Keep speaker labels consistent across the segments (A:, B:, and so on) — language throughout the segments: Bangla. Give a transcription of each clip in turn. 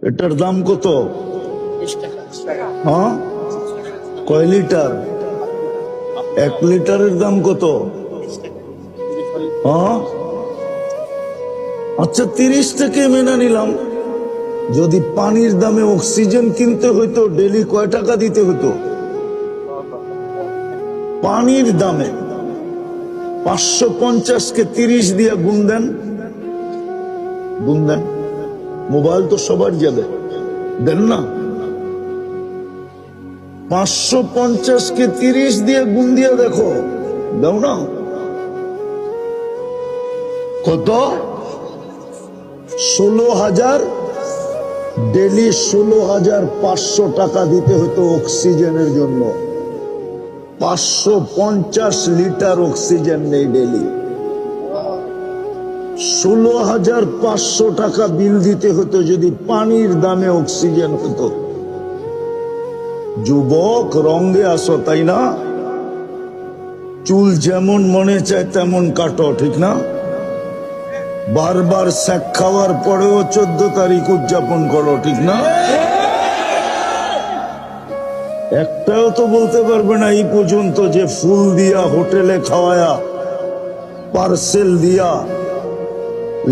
A: এটার দাম কত? হ্যাঁ, কয় লিটার? 1 লিটারের দাম কত? হ্যাঁ, আচ্ছা 30 টাকা মেনে নিলাম। যদি পানির দামে অক্সিজেন কিনতে হইতো ডেলি কয় টাকা দিতে হতো? পানির দামে 550-কে 30 দিয়ে গুণ দেন, গুণ দেন। মোবাইল তো সবার যাবে, দেন না? 550-কে 30 দিয়ে গুণ দিয়ে দেখো, দাও না? কত? 16,000। ডেলি 16,500 টাকা দিতে হতো অক্সিজেনের জন্য। 550 লিটার অক্সিজেন নেই ডেলি। 16,500 টাকা বিল দিতে হতো যদি পানির দামে অক্সিজেন হতো। যুবক, রঙে আসো, তাই না? চুল যেমন মনে চায় তেমন কাটো, ঠিক না? বারবার স্যাক খাওয়ার পরেও 14 তারিখ উদযাপন করো, ঠিক না? একটাও তো বলতে পারবে না এই পর্যন্ত যে ফুল দিয়া, হোটেলে খাওয়ায়া, পার্সেল দিয়া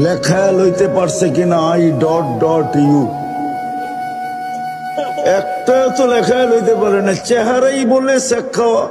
A: লেখা লইতে পারছে কিনা I.U। একটাও তো লেখা লইতে পারে না, চেহারাই বলে স্যাক খাওয়া।